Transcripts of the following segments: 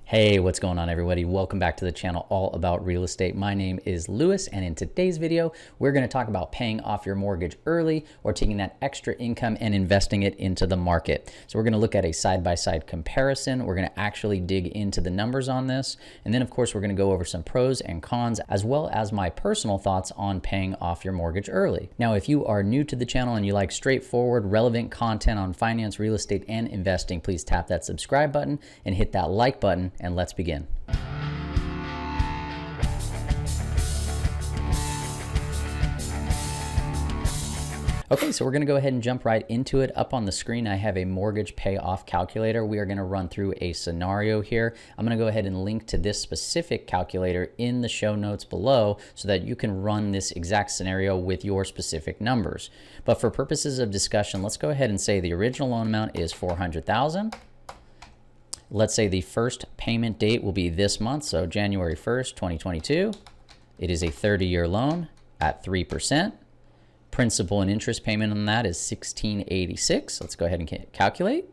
Hey, what's going on everybody? Welcome back to the channel all about real estate. My name is Lewis, and in today's video, we're going to talk about paying off your mortgage early or taking that extra income and investing it into the market. So we're going to look at a side-by-side comparison. We're going to actually dig into the numbers on this. And then of course, we're going to go over some pros and cons, as well as my personal thoughts on paying off your mortgage early. Now, if you are new to the channel and you like straightforward, relevant content on finance, real estate, and investing, please tap that subscribe button and hit that like button. And let's begin. Okay, so we're going to go ahead and jump right into it. Up on the screen, I have a mortgage payoff calculator. We are going to run through a scenario here. I'm going to go ahead and link to this specific calculator in the show notes below so that you can run this exact scenario with your specific numbers. But for purposes of discussion, let's go ahead and say the original loan amount is $400,000. Let's say the first payment date will be this month, so January 1st, 2022. It is a 30-year loan at 3%. Principal and interest payment on that is $1,686. Let's go ahead and calculate.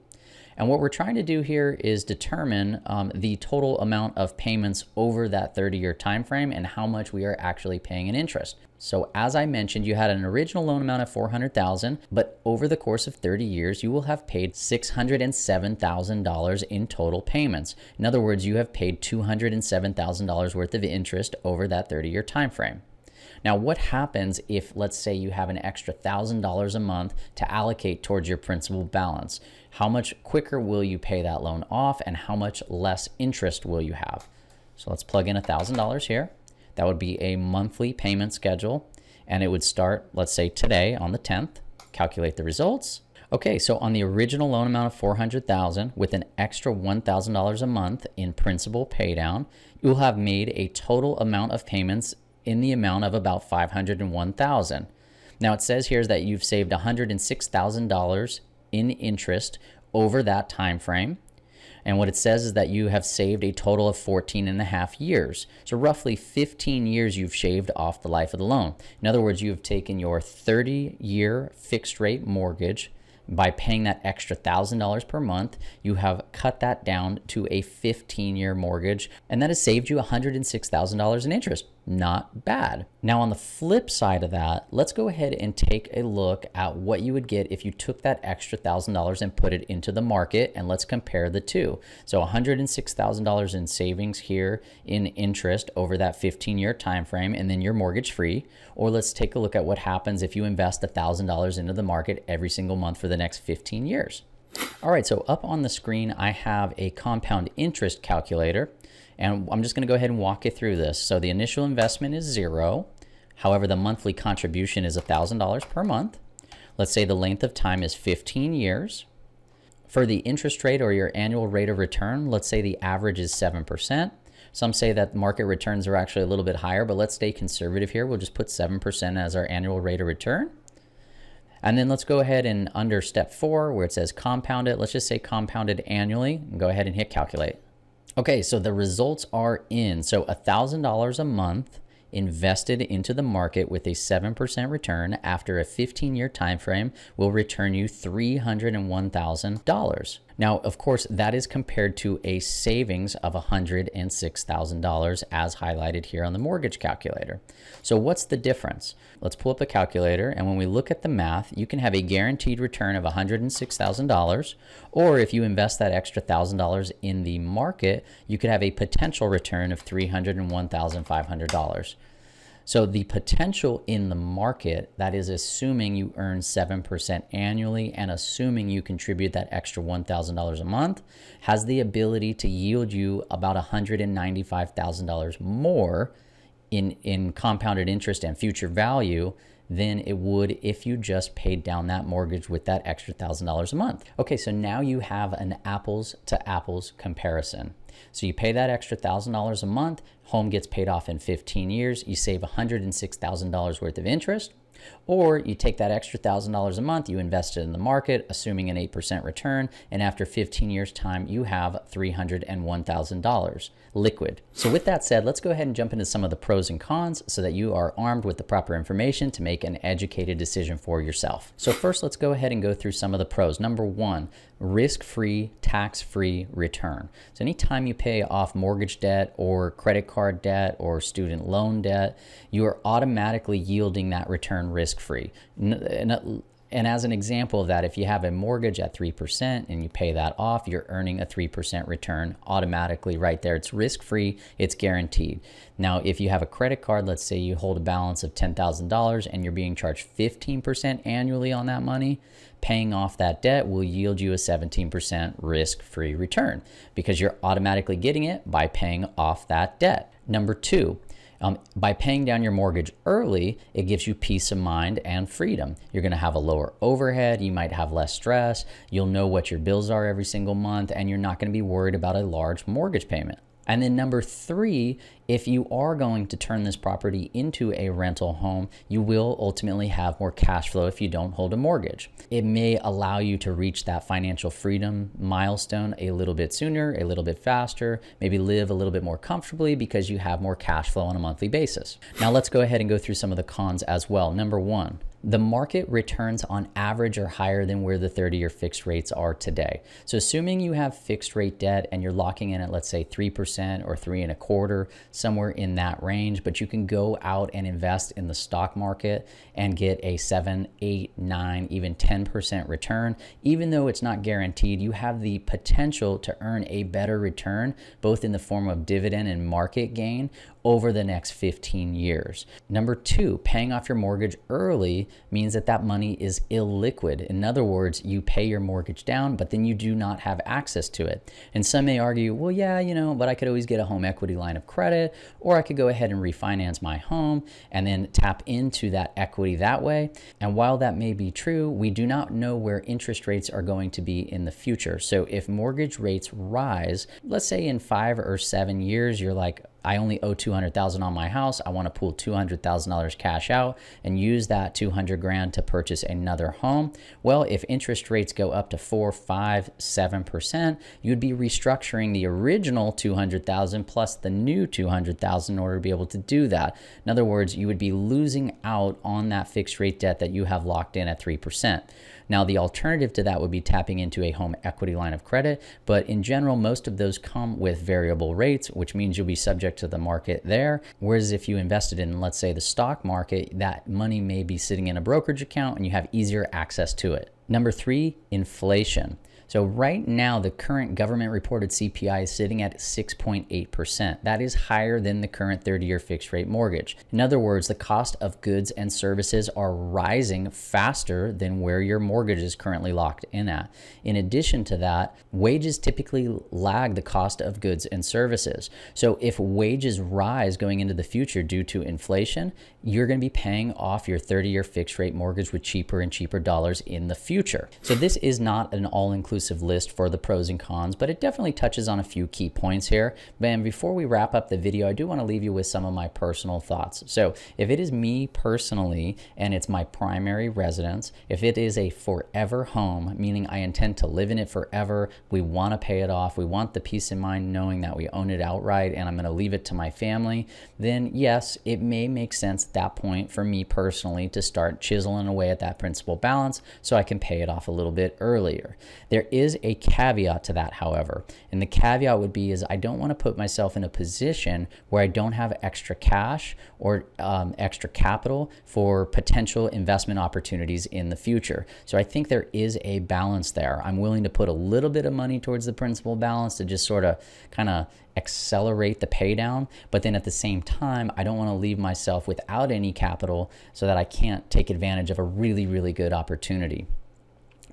And what we're trying to do here is determine the total amount of payments over that 30-year time frame and how much we are actually paying in interest. So as I mentioned, you had an original loan amount of $400,000, but over the course of 30 years, you will have paid $607,000 in total payments. In other words, you have paid $207,000 worth of interest over that 30-year time frame. Now, what happens if, let's say, you have an extra $1,000 a month to allocate towards your principal balance? How much quicker will you pay that loan off, and how much less interest will you have? So let's plug in $1,000 here. That would be a monthly payment schedule, and it would start, let's say, today on the 10th. Calculate the results. Okay, so on the original loan amount of $400,000 with an extra $1,000 a month in principal paydown, you'll have made a total amount of payments in the amount of about $501,000. Now it says here that you've saved $106,000 in interest over that time frame. And what it says is that you have saved a total of 14 and a half years. So roughly 15 years you've shaved off the life of the loan. In other words, you have taken your 30-year fixed rate mortgage. By paying that extra $1,000 per month, you have cut that down to a 15-year mortgage, and that has saved you $106,000 in interest. Not bad. Now, on the flip side of that, let's go ahead and take a look at what you would get if you took that extra $1,000 and put it into the market, and let's compare the two. So $106,000 in savings here in interest over that 15-year time frame, and then you're mortgage free. Or let's take a look at what happens if you invest $1,000 into the market every single month for the next 15 years. All right, so up on the screen, I have a compound interest calculator. And I'm just going to go ahead and walk you through this. So the initial investment is $0. However, the monthly contribution is $1,000 per month. Let's say the length of time is 15 years. For the interest rate or your annual rate of return, let's say the average is 7%. Some say that market returns are actually a little bit higher, but let's stay conservative here. We'll just put 7% as our annual rate of return. And then let's go ahead and under step 4, where it says compound it, let's just say compounded annually, and go ahead and hit calculate. Okay, so the results are in. So $1,000 a month invested into the market with a 7% return after a 15-year time frame will return you $301,000. Now, of course, that is compared to a savings of $106,000 as highlighted here on the mortgage calculator. So what's the difference? Let's pull up a calculator, and when we look at the math, you can have a guaranteed return of $106,000, or if you invest that extra $1,000 in the market, you could have a potential return of $301,500. So the potential in the market, that is assuming you earn 7% annually and assuming you contribute that extra $1,000 a month, has the ability to yield you about $195,000 more in compounded interest and future value than it would if you just paid down that mortgage with that extra $1,000 a month. Okay, so now you have an apples to apples comparison. So you pay that extra $1,000 a month, home gets paid off in 15 years, you save $106,000 worth of interest. Or you take that extra $1,000 a month, you invest it in the market, assuming an 8% return, and after 15 years' time, you have $301,000 liquid. So with that said, let's go ahead and jump into some of the pros and cons so that you are armed with the proper information to make an educated decision for yourself. So first, let's go ahead and go through some of the pros. Number one, risk-free, tax-free return. So anytime you pay off mortgage debt or credit card debt or student loan debt, you are automatically yielding that return risk-free. And as an example of that, if you have a mortgage at 3% and you pay that off, you're earning a 3% return automatically right there. It's risk-free, it's guaranteed. Now, if you have a credit card, let's say you hold a balance of $10,000 and you're being charged 15% annually on that money, paying off that debt will yield you a 17% risk-free return because you're automatically getting it by paying off that debt. Number two, by paying down your mortgage early, it gives you peace of mind and freedom. You're going to have a lower overhead. You might have less stress. You'll know what your bills are every single month, and you're not going to be worried about a large mortgage payment. And then number three, if you are going to turn this property into a rental home, you will ultimately have more cash flow if you don't hold a mortgage. It may allow you to reach that financial freedom milestone a little bit sooner, a little bit faster, maybe live a little bit more comfortably because you have more cash flow on a monthly basis. Now let's go ahead and go through some of the cons as well. Number one, the market returns on average are higher than where the 30-year fixed rates are today. So assuming you have fixed rate debt and you're locking in at, let's say 3% or 3.25%, somewhere in that range, but you can go out and invest in the stock market and get a 7, 8, 9, even 10% return. Even though it's not guaranteed, you have the potential to earn a better return, both in the form of dividend and market gain over the next 15 years. Number two, paying off your mortgage early means that that money is illiquid. In other words, you pay your mortgage down, but then you do not have access to it. And some may argue, well, yeah, but I could always get a home equity line of credit, or I could go ahead and refinance my home and then tap into that equity that way. And while that may be true, we do not know where interest rates are going to be in the future. So if mortgage rates rise, let's say in 5 or 7 years, you're like, I only owe $200,000 on my house. I want to pull $200,000 cash out and use that $200,000 to purchase another home. Well, if interest rates go up to 4, 5, 7%, you'd be restructuring the original $200,000 plus the new $200,000 in order to be able to do that. In other words, you would be losing out on that fixed rate debt that you have locked in at 3%. Now, the alternative to that would be tapping into a home equity line of credit, but in general, most of those come with variable rates, which means you'll be subject to the market there. Whereas if you invested in, let's say, the stock market, that money may be sitting in a brokerage account and you have easier access to it. Number three, inflation. So right now, the current government reported CPI is sitting at 6.8%. That is higher than the current 30-year fixed rate mortgage. In other words, the cost of goods and services are rising faster than where your mortgage is currently locked in at. In addition to that, wages typically lag the cost of goods and services. So if wages rise going into the future due to inflation, you're going to be paying off your 30-year fixed rate mortgage with cheaper and cheaper dollars in the future. So this is not an all-inclusive list for the pros and cons, but it definitely touches on a few key points here. And before we wrap up the video, I do want to leave you with some of my personal thoughts. So if it is me personally and it's my primary residence, if it is a forever home, meaning I intend to live in it forever, we want to pay it off, we want the peace of mind knowing that we own it outright and I'm going to leave it to my family, then yes, it may make sense at that point for me personally to start chiseling away at that principal balance so I can pay it off a little bit earlier. There is a caveat to that, however, and the caveat would be is I don't want to put myself in a position where I don't have extra cash or extra capital for potential investment opportunities in the future. So I think there is a balance there. I'm willing to put a little bit of money towards the principal balance to just sort of kind of accelerate the pay down, but then at the same time, I don't want to leave myself without any capital so that I can't take advantage of a really, really good opportunity.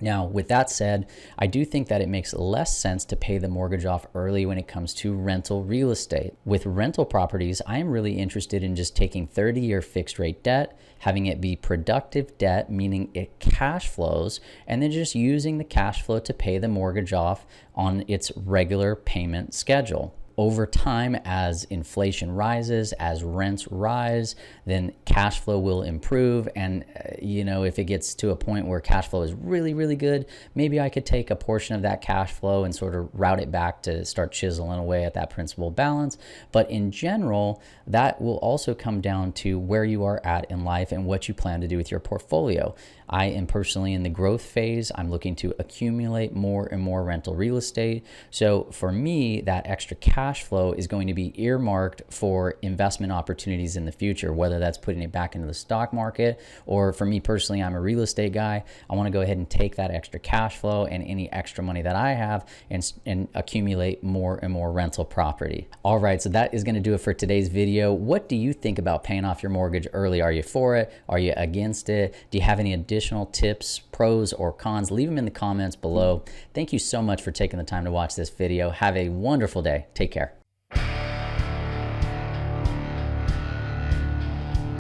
Now, with that said, I do think that it makes less sense to pay the mortgage off early when it comes to rental real estate. With rental properties, I am really interested in just taking 30-year fixed rate debt, having it be productive debt, meaning it cash flows, and then just using the cash flow to pay the mortgage off on its regular payment schedule. over time, as inflation rises, as rents rise, then cash flow will improve. And, if it gets to a point where cash flow is really, really good, maybe I could take a portion of that cash flow and sort of route it back to start chiseling away at that principal balance. But in general, that will also come down to where you are at in life and what you plan to do with your portfolio. I am personally in the growth phase. I'm looking to accumulate more and more rental real estate. So for me, that extra cash flow is going to be earmarked for investment opportunities in the future, whether that's putting it back into the stock market, or for me personally, I'm a real estate guy. I want to go ahead and take that extra cash flow and any extra money that I have and accumulate more and more rental property. All right, so that is going to do it for today's video. What do you think about paying off your mortgage early? Are you for it? Are you against it? Do you have any additional tips, pros or cons? Leave them in the comments below. Thank you so much for taking the time to watch this video. Have a wonderful day. Take care.